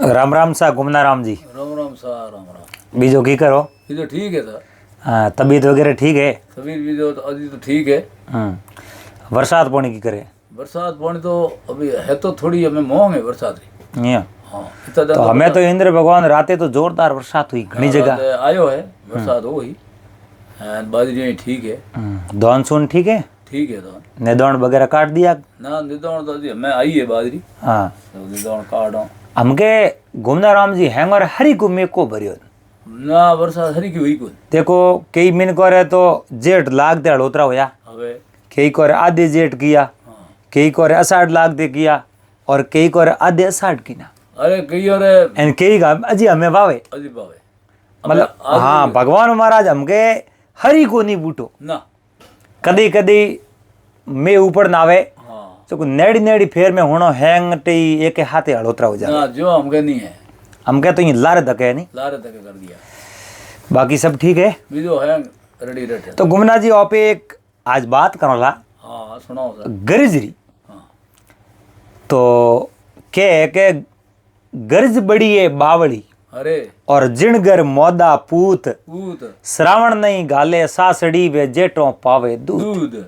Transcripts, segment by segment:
राम राम सा घूमना राम जी। राम सा राम राम। बीजो की करो? बीजो ठीक है सर। हाँ, तबीयत वगैरह ठीक है? तबीयत बीजो तो अभी तो ठीक है। बरसात पानी की करे? बरसात पानी तो अभी है तो थोड़ी हमें मोह है बरसात की। हाँ, तो हमें तो इंद्र भगवान राते तो जोरदार बरसात हुई घनी जगह आयो है बरसात हो ही। बाजरी ठीक है। धौन सून ठीक है? ठीक है। तो निदौन वगैरह काट दिया ना? निदौन तो अभी हमें आई है बाजरी। हाँ, तो निदौन काटो हमके घूमना राम जी हैंग और हरी को में को भरियो ना बरसात हरी की हुई को। देखो कई मिन को रे तो जेठ लाग दे हड़ोतरा होया, हवे कई को रे आधे जेठ किया, कई को रे अषाढ़ लाग दे किया और कई को रे आधे अषाढ़ की ना। अरे कई और एन कई का अजी हमें वावे अजी बावे मतलब हाँ भगवान महाराज हमके हरी को नहीं बूटो ना। कदी कदी में ऊपर ना आवे तो नेड़ी नेड़ी फेर में होनो हैंग टी एक हाथे हड़ोतरा हो जाए ना। जो हमके नहीं है, हमके तो ये लारे धके नहीं, लारे धके कर दिया। बाकी सब ठीक है। बीजो है रेडी रेट। तो गुमना जी आप एक आज बात करोला। हाँ सुनाओ सर। गर्जरी हाँ। तो के गर्ज बड़ी है बावली अरे और जिणगर मोदा पूत पूत श्रावण नहीं गाले सासड़ी वे जेठों पावे दूध।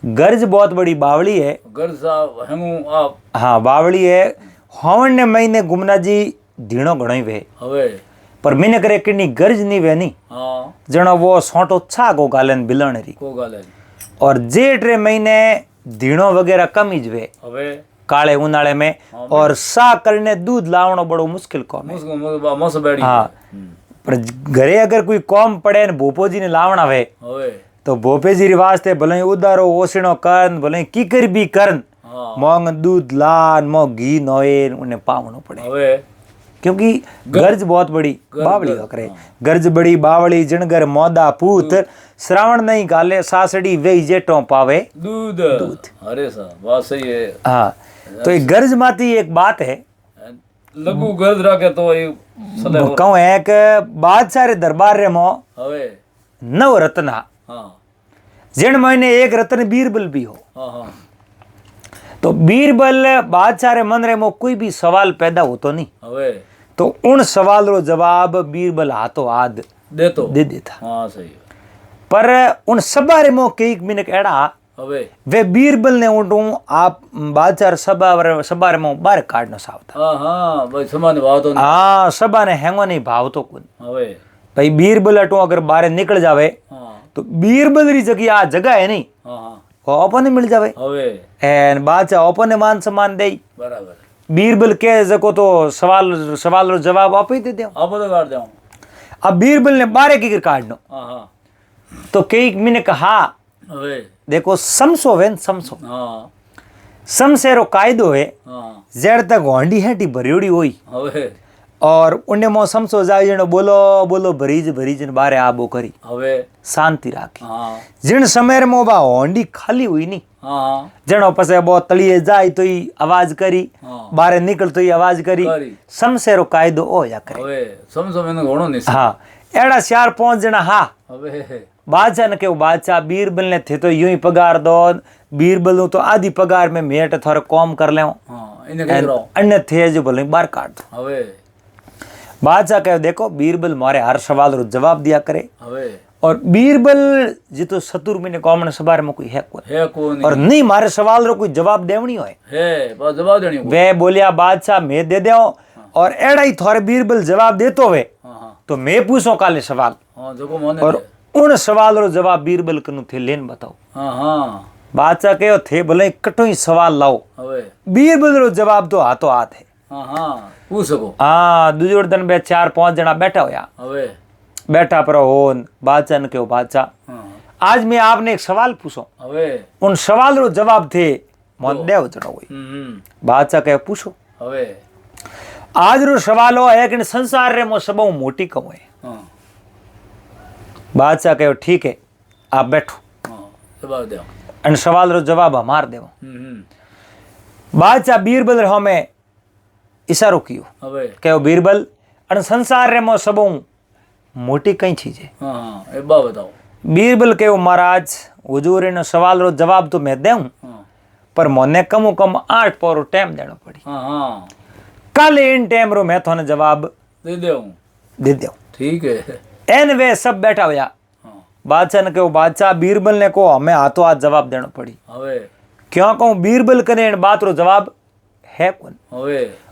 गर्ज बहुत बड़ी बावली है। गर्ज साहब हमू आप हाँ बावली है। हवन ने महीने गुमना जी धीणो घणो ही वे हवे पर मैंने करे किन्नी गर्ज नहीं वे नहीं। हाँ जनो वो सोटो छा को गालन बिलणरी को गाले और जेठ रे महीने धीणो वगैरह कम ही वे हवे काले उनाले में। और सा करने दूध लावनो बड़ो मुश्किल काम है। मस बैठी। हाँ पर घरे अगर कोई कॉम पड़े न भोपो जी ने लावना वे हवे तो भोपे जी रिवाज थे भले उदारो ओसणो करन भले की कर भी करन मोंग दूध लान मो घी नोए उन्हें पावनो पड़े हवे क्योंकि गर्ज बहुत बड़ी बावली करे। गर्ज बड़ी बावली जिणगर मोदा पूत श्रावण नहीं गाले सासड़ी वे जेठों पावे दूध। अरे साहब बात सही है। हाँ तो ये गर्ज माती एक बात है। लगू गर्ज रखे तो ये कहूँ है कि बादशाह रे दरबार रे मो हवे नव रत्ना हाँ जिन महीने एक रत्न बीरबल भी हो। हाँ हाँ तो बीरबल बादशाह रे मन रे मो कोई भी सवाल पैदा होतो नहीं हवे तो उन सवाल रो जवाब बीरबल हाथों हाथ दे देता। हाँ सही है। पर उन सभा रे मो कई मिनट एड़ा हवे वे बीरबल ने उठू आप बादशाह सभा रे मो बाहर काटना सावता। हाँ हाँ भाई समान भाव तो हाँ सभा ने हैंगो नहीं भाव तो कुन हवे भाई बीरबल अटो अगर बाहर निकल जावे हाँ तो बीरबल री जगह है नहीं हाँ हाँ वो अपन मिल जावे हवे एन बादशाह अपन मान सम्मान दे। बराबर बीरबल के जको तो सवाल रो जवाब आप ही दे दो। आप तो काट जाऊं। अब बीरबल ने बारे की काटनो हाँ हाँ तो कई मैंने कहा हवे देखो समसो वेन समसो हाँ समसेरो कायदो है हाँ जेड़ तक होंडी हेटी भरियोड़ी हुई हवे और उन्हें मो समसो जाए जनो बोलो बोलो भरीज ने बारे आबो करी हवे शांति राखी। हाँ जिन समय मो बा होंडी खाली हुई नहीं हाँ जनो पसे बहुत तलिए जाए तो ही आवाज करी बारे निकल तो ही आवाज करी समसेरो कायदो ओ या करे। हवे समसो मैंने घणो नहीं। हाँ एड़ा 4-5 जना हाँ हवे बादशाह ने के बादशाह बीरबल ने थे तो यूं ही पगार दो बीरबल तो आधी पगार में मेट थोड़ा कम कर ले अन्य थे जो बोले बाहर काट दो। हवे बादशाह कहे देखो बीरबल मारे हर सवाल रो जवाब दिया करे हवे और बीरबल जी तो सतुर महीने कौमन सभा में कोई है कौन और नहीं मारे सवाल रो कोई जवाब देवनी होए है बस जवाब देनी वे बोलिया बादशाह मैं दे दो और एड़ा ही थोड़े बीरबल जवाब देतो वे तो मैं पूछो काले सवाल और उन सवाल रो जवाब बीरबल कनु थे लेन बताओ। बादशाह कहो थे भले कटो ही सवाल लाओ बीरबल रो जवाब तो हाथों हाथ है। पूछ सको। हाँ दूजोड़ दिन में 4-5 जना बैठा होया बैठा पर हो बादशाह ने कहो बादशाह आज मैं आपने एक सवाल पूछो उन सवाल रो जवाब थे मन देव जड़ो हुई। बादशाह कहे पूछो। आज रो सवाल है कि संसार रे मो सब मोटी कम है। बादशाह कहो ठीक है आप बैठो जवाब दो अन सवाल रो जवाब हमार देव। बादशाह बीरबल रे हमें इशारो कियो कहो बीरबल अन संसार रे मो सब मोटी कई चीज है। बताओ। बीरबल कहो महाराज हुजूर इन सवाल रो जवाब तो मैं देऊं पर मोने कम 8 पौरो टाइम देना पड़ी। कल इन टाइम रो मैं थाने जवाब दे दूं। ठीक है। एन वे सब बैठा होया। बादशाह ने कहो बादशाह बीरबल ने को हमें हाथों हाथ जवाब देना पड़ी। क्यों कहूं बीरबल कने इन बात रो जवाब है कौन।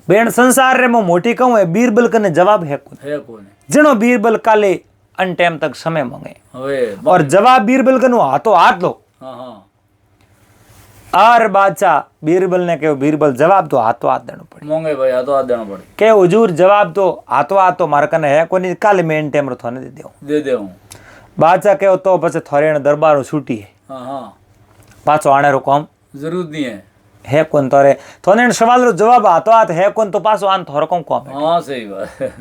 बेन संसार रे मो मोटी कहूं है बीरबल कने जवाब है कौन। जनो बीरबल काले अन टाइम तक समय मांगे और जवाब बीरबल कनु हाथों हाथ लो। और बादशाह बीरबल ने कहो बीरबल जवाब तो हाथों हाथ देना पड़ी। मांगे भाई हाथों हाथ देना पड़ी। के हुजूर जवाब तो हाथों हाथ तो मारे कने है कोनी काले में इन टाइम रो थाने दे देऊं। बादशाह कहो तो पछे थारे दरबार छूटी है। पाछो आने रो काम जरूर नहीं है कौन तोरे थोने सवाल रो जवाब हाथों हाथ है कौन तो पासो आन थोरो कौन काम है। हाँ सही बात है।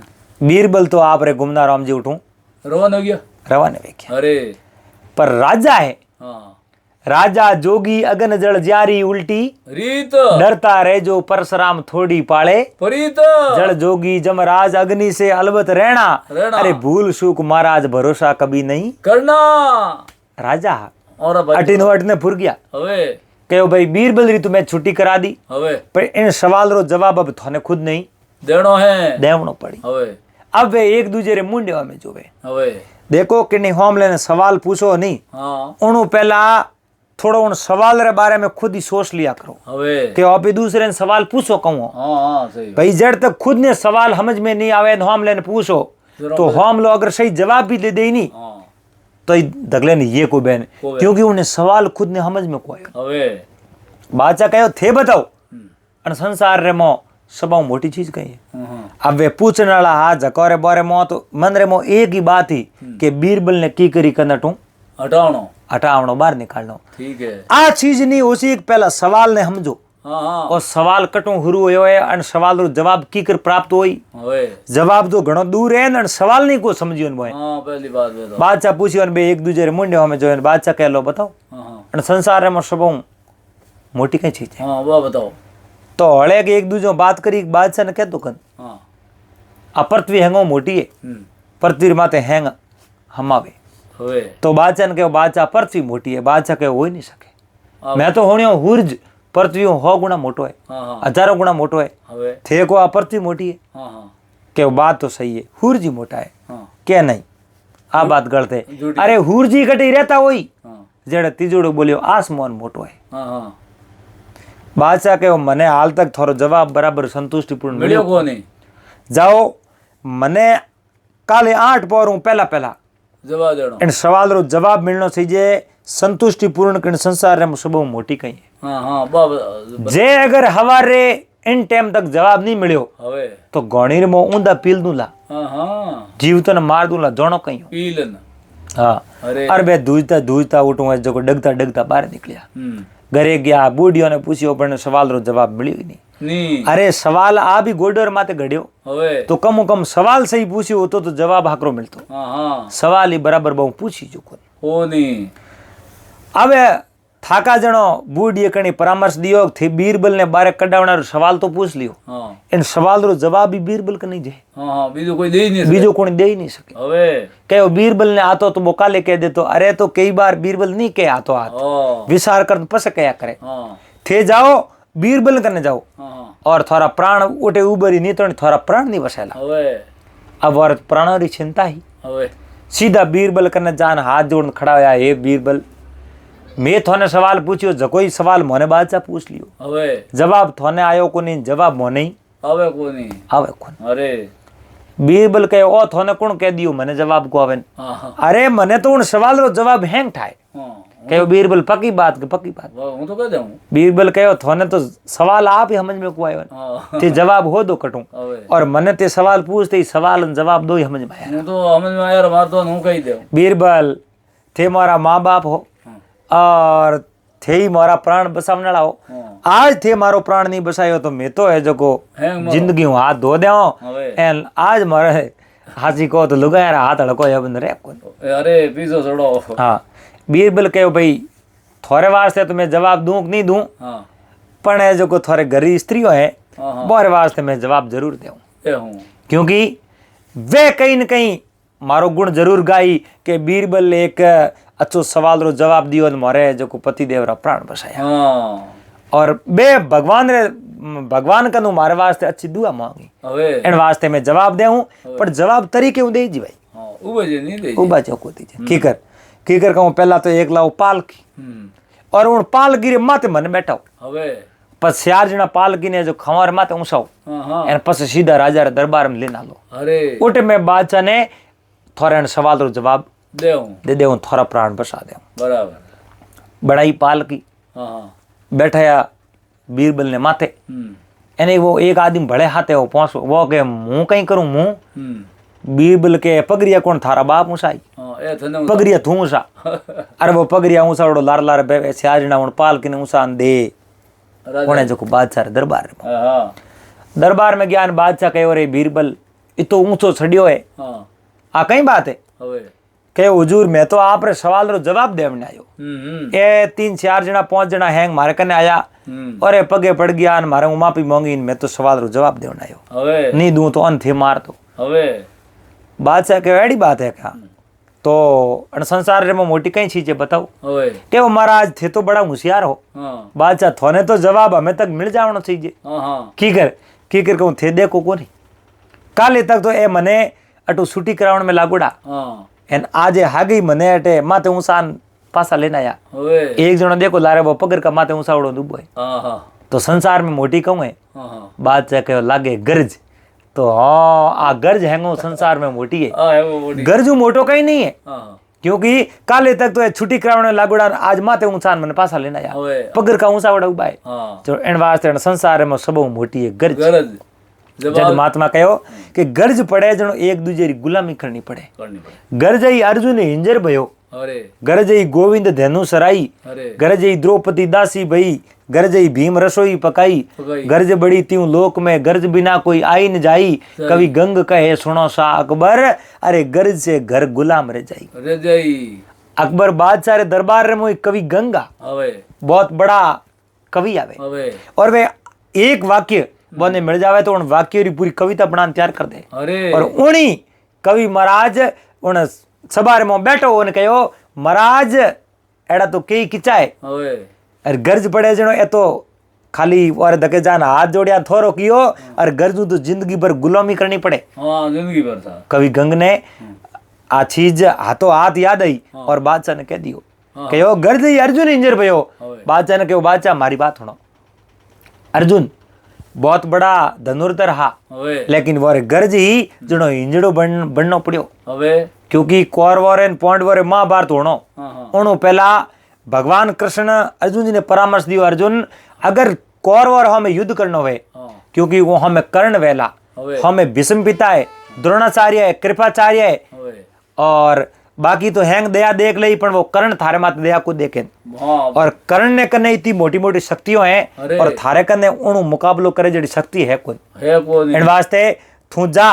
बीरबल तो आप रे गुमना राम जी उठूं रवाना हो गया। रवाना वे गया। अरे पर राजा है। राजा जोगी अगन जल जारी उल्टी रीत डरता रहे जो परशुराम थोड़ी पाले परीत जल जोगी जमराज अग्नि से अलबत रहना अरे भूल सुख महाराज भरोसा कभी नहीं करना। राजा और अटिनो अटने फुर गया। कहो भाई बीरबल री तुम्हें छुट्टी करा दी पर इन सवाल रो जवाब अब थाने खुद नहीं देवनो पड़ी। अब वे एक दूसरे रे मुंडे में जोवे देखो कि होमले ने सवाल पूछो नहीं उन्हों पहला थोड़ा उन सवाल रे बारे में खुद ही सोच लिया करो कि आप दूसरे ने सवाल पूछो कहूँ भाई जड़ तक खुद ने सवाल समझ में नहीं आवे होमले ने पूछो तो होमलो अगर सही जवाब भी दे नहीं तो दगले ने ये को बहन क्योंकि उन्हें सवाल खुद ने समझ में को आयो। बादशाह कहो थे बताओ अन संसार रे मो सब मोटी चीज कही है। अब वे पूछने वाला हाथ झकोरे बोरे मो तो मन रे मो एक ही बात ही कि बीरबल ने की करी कनटू हटावनो बाहर निकालनो। ठीक है आ चीज नहीं उसी एक पहला सवाल ने समझो और सवाल कटू हुरु होयो है अन सवाल रो जवाब की कर प्राप्त होई जवाब तो घणो दूर है न सवाल नहीं को समझियो न पहली बात बताओ। बादशाह पूछियो बे एक दूसरे मुंडे में जो बादशाह कह लो बताओ अन संसार में सब मोटी कई चीज है वो बताओ। तो हळे के एक दूसरे बात करी बादशाह ने कह तो कन अपृथ्वी हैंगो मोटी है पृथ्वी माते हैंग हमावे तो बादशाह ने कहो बादशाह पृथ्वी मोटी है। बादशाह कहो हो ही नहीं सके मैं तो होणियो हुर्ज पृथ्वी 100 गुना मोटो है हजारों गुना मोटो है थे को आ पृथ्वी मोटी है के बात तो सही है हुर्जी मोटा है क्या नहीं आ बात गलत है। अरे हुर्जी कटी रहता वही जेड़े तीजोड़ो बोलियो आसमान मोटो है। बादशाह कहो मने हाल तक थोरो जवाब बराबर संतुष्टिपूर्ण मिलियो को नहीं जाओ मने काले 8 पौरों पहला जवाब देनो इन सवाल रो जवाब मिलनो चाहिए संतुष्टिपूर्ण कन संसार रे सब मोटी कही है। जे अगर हवारे इन टाइम तक जवाब नहीं मिलियो तो गणीर मो ऊंधा पील दूला जीवतन मार दूला जोनो कही पीलन। अरे बे दूजता उठूं है जो डगता बाहर निकलिया घरे गया बूढ़ियों ने पूछियो पण सवाल रो जवाब मिलियो ही नहीं। अरे सवाल आ भी गोडर माते घड़ियो तो कम सवाल सही पूछियो तो जवाब हाकरो मिलतो सवाल ही बराबर बहु पूछी जो को नहीं। अब थाका जणो बूढ़ी कणी परामर्श दियो थे बीरबल ने बारे कडावना सवाल तो पूछ लियो इन सवाल रो जवाब भी बीरबल का नहीं जे बीजो कोई दे ही नहीं सके। कहो बीरबल ने आतो तो बोकाले कह दे तो अरे तो कई बार बीरबल नहीं कह आतो आत विचार कर पस क्या करे थे जाओ बीरबल करने जाओ और थोड़ा प्राण उठे उबरी नहीं तो थोड़ा प्राण नहीं बसाला अब और प्राणों की चिंता ही सीधा बीरबल करने जान हाथ जोड़ खड़ा होया हे बीरबल मैं थोने सवाल पूछियो जकोई सवाल मोने बादशाह पूछ लियो जवाब थोने आयो को नहीं जवाब मोने ही आवे को अरे बीरबल कहे ओ थोने कौन कह दियो मने जवाब को आवे अरे मने तो उन सवाल रो जवाब हैंग ठाए कहो बीरबल पक्की बात हूं तो कह देऊं। बीरबल कहो थोने तो सवाल आप ही समझ में को आयो ते जवाब हो दो कटूं और मने ते सवाल पूछते ही सवाल जवाब दो ही समझ में आया तो समझ में आया मार तो हूं कही देऊं। बीरबल थे मारा माँ बाप हो और थे ही मारा प्राण बसावने वाला हो आज थे मारो प्राण नहीं बसायो तो मैं तो है जो को जिंदगी हूं हाथ धो दे एन आज मारे हाजी को तो लुगा यार हाथ हड़को है बंद रे अरे पीछो छोड़ो। हाँ बीरबल कहो भाई थोड़े वास्ते तो मैं जवाब दूं कि नहीं दूं पण है जो को थोड़े गरीब स्त्रियों है बोरे वास्ते मैं जवाब जरूर दूं क्योंकि वे कहीं न कहीं मारो गुण जरूर गाई के बीरबल एक अच्छो सवाल रो जवाब दियो मारे जो को पति देव रा प्राण बसाया और बे भगवान कनु मारे वास्ते अच्छी दुआ मांगी હવે एन वास्ते मैं जवाब दे हूं पर जवाब तरीके हूं दे जी भाई હા ઉભો જે નહીં દે उबा चौको दीजिए कीकर कहूं पहला तो एक लाओ पालकी और उन पालकी रे माथे मन बैठाओ હવે पस 4 जना पालकी ने जो खंवार माथे ऊंचाओ હા હા एन पस सीधा राजा रे दरबार में लेना लो અરે उठे में बादशाह ने थोड़ा इन सवाल रो जवाब દેવું दे दे थोड़ा प्राण बसा दे બરાબર बड़ाई पालकी હા હા बैठाया बीरबल ने माथे एने वो एक आदमी भले हाथे वो पहुंच वो के मुंह कहीं करूं मुंह बीरबल के पगरिया कौन थारा बाप ऊंचाई હા એ થને पगरिया थू ऊंचा अरे वो पगरिया ऊंचा उड़ो लार लार बे सियाजना उन पालकी ने ऊंचा दे રાજા उन्हें जो को बादशाह रे दरबार में હા હા दरबार में ज्ञान बादशाह कहो रे बीरबल इतो ऊंचो छड़ियो है હા आ कई बात है હવે के हुजूर मैं तो आप रे सवाल रो जवाब देवने आयो ए 3-4 जना 5 जना हैंग मारे कने आया और पगे पड़ गया न मारे माफी मांगी मैं तो सवाल रो जवाब देवने आयो હવે नहीं दूं तो अन थे मार तो હવે बादशाह के एड़ी बात है क्या तो अन संसार रे में मोटी कई चीजें बताओ હવે के वो महाराज थे तो बड़ा होशियार हो હા बादशाह थोने तो जवाब हमें तक मिल जावनो चाहिए હા હા की कर कहूं थे देखो कोनी काले तक तो ए मने अटू छुट्टी करावण में लागुड़ा હા एन आज हागी मने अटे माथे ऊंसान पासा लेना आया હવે एक जनो देखो लारे वो पगर का माथे ऊंसा उड़ो दुबो है હા હા तो संसार में मोटी कहूं है હા હા बादशाह कहो लागे गर्ज तो हाँ आ गर्ज हैंगो संसार में मोटी है હા એવો મોટી गर्जू मोटो कहीं नहीं है હા હા क्योंकि काले तक तो ये छुट्टी करावण में लागुड़ा आज माथे ऊंसान मने पासा लेना आया હવે पगर का ऊंसा उड़ा उबा है હા जो एन वास्ते एन संसार में सबो मोटी है गर्ज ગરજ जब જવાબ महात्मा कहो कि गर्ज पड़े जनो एक दूजे री गुलामी करनी पड़े કરવી પડે गर्जई अर्जुन हिंजर भयो અરે गरजई गोविंद धेनु सराई અરે गरजई द्रौपदी दासी भई गरजई भीम रसोई पकाई પકાઈ गर्ज बड़ी त्यों लोक में गर्ज बिना कोई आई न जाई कवि गंग कहे सुनो सा अकबर अरे गर्ज से घर गुलाम रह जाई રજાઈ अकबर बादशाह रे दरबार रे मोई कवि गंगा હવે बहुत बड़ा कवि आवे હવે और वे एक वाक्य बने मिल जावे तो उन वाक्य री पूरी कविता बनान तैयार कर दे અરે और उनी कवि महाराज उन सभा रे में बैठो उन कहो महाराज एड़ा तो कई किचाए હવે अरे गर्ज पड़े जनो ए तो खाली और धके जान हाथ जोड़िया थोरो कियो और गर्जू तो जिंदगी भर गुलामी करनी पड़े હા જિંદગી ભર था कवि गंग ने आ चीज हाथों हाथ याद आई और बादशाह ने कह दियो कहो गर्ज ही अर्जुन इंजर भयो बादशाह ने कहो बादशाह मारी बात सुनो अर्जुन बहुत बड़ा धनुर्धर हा હવે लेकिन वो गर्ज ही जनो इंजड़ो बननो पड़ियो હવે क्योंकि कौरवों रे पांडवों रे महाभारत होनो હા હા उन्हों पहला भगवान कृष्ण अर्जुन जी ने परामर्श दियो अर्जुन अगर कौरव और हमें युद्ध करना है હા क्योंकि वो हमें कर्ण वेला હવે हमें भीष्म पिता है द्रोणाचार्य है कृपाचार्य है હવે और बाकी तो हैंग दया देख ली पर वो कर्ण थारे माते दया को देखे હા और कर्ण ने कने इतनी मोटी मोटी शक्तियों हैं अरे। और थारे कने उन मुकाबलो करे जड़ी शक्ति है कोई હે કોની इन वास्ते तू जा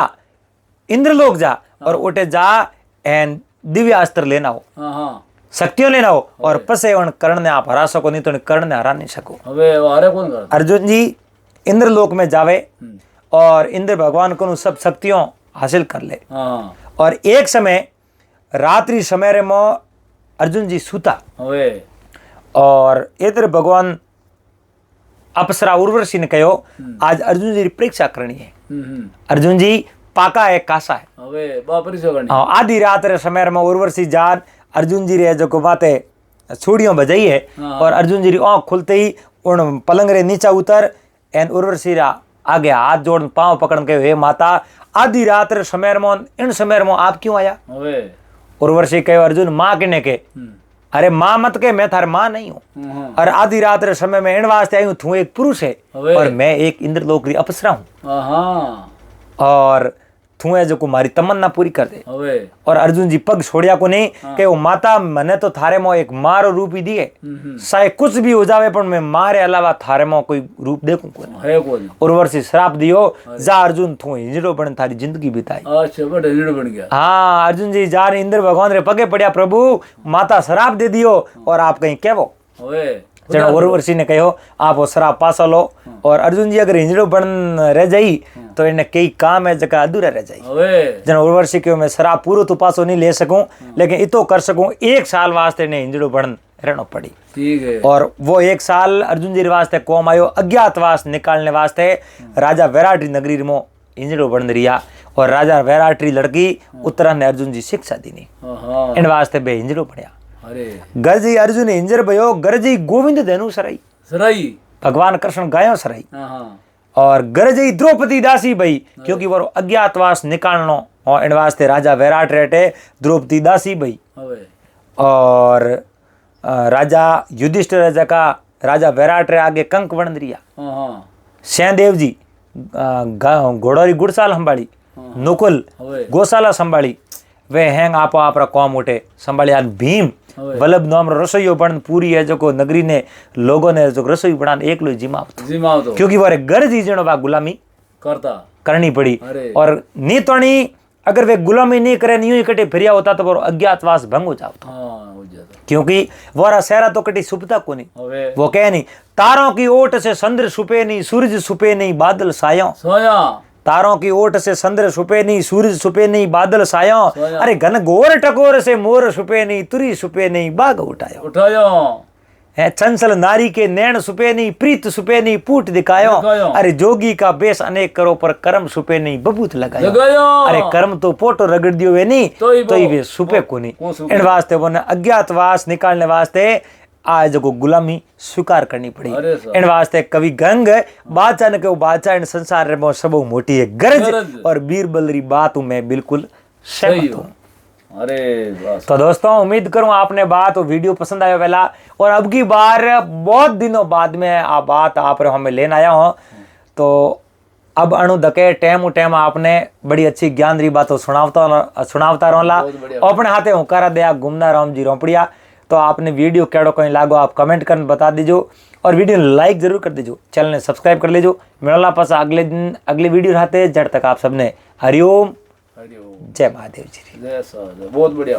इंद्रलोक जा और उठे जा एंड दिव्य अस्त्र लेना हो હા હા शक्तियों लेना हो और पसे उन कर्ण ने आप हरा सको नहीं तो उन कर्ण ने हरा नहीं सको હવે વારે કોણ કરે अर्जुन जी इंद्रलोक में जावे और इंद्र भगवान को सब शक्तियों हासिल कर ले હા और एक समय रात्रि समय रे मो अर्जुन जी सूता હવે और इधर भगवान अप्सरा उर्वशी ने कहो आज अर्जुन जी की परीक्षा करनी है अर्जुन जी पाका है कासा है હવે બાપરી સગણી हाँ, आधी रात रे समय में उर्वशी जान अर्जुन जी रे जो को बाते छुड़ियों बजाई है हाँ। और अर्जुन जी री आँख खुलते ही उन पलंग रे नीचा उतर एन उर्वशी रा आगे हाथ जोड़ पांव पकड़ के हे माता आधी रात रे समय में इन समय में आप क्यों आया હવે उर्वशी कहो अर्जुन माँ किने के अरे माँ मत के मैं थारे माँ नहीं हूँ હા और आधी रात रे समय में इन वास्ते आई हूँ तू एक पुरुष है હવે और मैं एक इंद्रलोक री अप्सरा हूँ હા હા और तू है जो को मारी तमन्ना पूरी कर दे હવે और अर्जुन जी पग छोड़िया को नहीं कि वो माता मने तो थारे में एक मारो रूप ही दिए चाहे कुछ भी हो जावे पर मैं मारे अलावा थारे में कोई रूप देखूं कोई હે કોની उर्वशी श्राप दियो जा अर्जुन तू हिंजड़ो बन थारी जिंदगी बिताई અચ્છા બટ હિંજડો बन गया हाँ अर्जुन जी जा रहे इंद्र भगवान रे पगे पड़िया प्रभु माता श्राप दे दियो और आप कहीं कहवो હવે जन उर्वशी ने कहो आप वो श्राप पासा लो और अर्जुन जी अगर हिंजड़ो बन रह जाई तो इन्हें कई काम है जगह अधूरा रह जाई હવે जन उर्वशी के मैं श्राप पूरो तो पासो नहीं ले सकूं लेकिन इतो कर सकूं 1 साल वास्ते ने हिंजड़ो बन रहना पड़ी। ठीक है। और वो 1 साल अर्जुन जी रे वास्ते कौम आयो अज्ञातवास निकालने वास्ते राजा वैराट री नगरी में इंजड़ो बन रिया और राजा वैराट री लड़की उत्तरा ने अर्जुन जी शिक्षा दीनी इन वास्ते बे इंजड़ो पड़िया। अरे गरजी अर्जुन इंजर भयो गरजी गोविंद धेनु सराई सराई भगवान कृष्ण गायो सराई हाँ और गरजी द्रौपदी दासी भई क्योंकि वो अज्ञातवास निकालनो और इन वास्ते राजा वैराट रेटे द्रौपदी दासी भई अबे और राजा युधिष्ठिर जका राजा वैराट रे आगे कंक बन रिया हाँ सैदेव जी घोड़ोरी गुड़साल संभाली नुकुल गौशाला संभाली वे हैंग आपो आपरा कौम उठे संभाली आन भीम वल्लभ नाम रसोईयो बन पूरी है जो को नगरी ने लोगों ने जो रसोई बनान एक लो जिमाव तो क्योंकि वो गरजी जणो वा गुलामी करता करनी पड़ी और नी तोनी अगर वे गुलामी नहीं करे यूं ही कटे फिरिया होता तो वो अज्ञातवास भंग हो जाता क्योंकि वो सहरा तो कटी सुपता को नहीं वो कह नहीं तारों की ओट से चंद्र छुपे नहीं सूरज छुपे नहीं बादल सायों तारों की ओट से चंद्र छुपे नहीं सूरज छुपे नहीं बादल सायों अरे घन घोर टकोर से मोर छुपे नहीं तुरी छुपे नहीं बाग उठायो है चंचल नारी के नैन सुपे नहीं प्रीत सुपे नहीं पूट दिखायो अरे जोगी का बेस अनेक करो पर कर्म सुपे नहीं बबूत लगायो अरे कर्म तो पोटो रगड़ दियो वे नहीं तो ही वे सुपे को नहीं इन वास्ते वो अज्ञातवास निकालने वास्ते आज को गुलामी स्वीकार करनी पड़ी इन वास्ते कवि गंग बादशाह ने कहो बादशाह इन संसार में सब मोटी है गरज और बीरबल री बात मैं बिल्कुल सहमत हूँ। अरे तो दोस्तों उम्मीद करूं आपने बात और वीडियो पसंद आया वाला और अब की बार बहुत दिनों बाद में आप बात आप हमें लेने आया हूं तो अब अणु धके टाइम आपने बड़ी अच्छी ज्ञान री बातों सुनावता रहला अपने हाथे हुकारा दया घूमना राम जी रोपड़िया। तो आपने वीडियो केड़ो कहीं लागो आप कमेंट कर बता दीजो और वीडियो लाइक जरूर कर दीजो चैनल ने सब्सक्राइब कर लीजो। मिलना पास अगले दिन अगली वीडियो रहते जड़ तक आप सबने हरिओम जय महादेव जी। बहुत बढ़िया।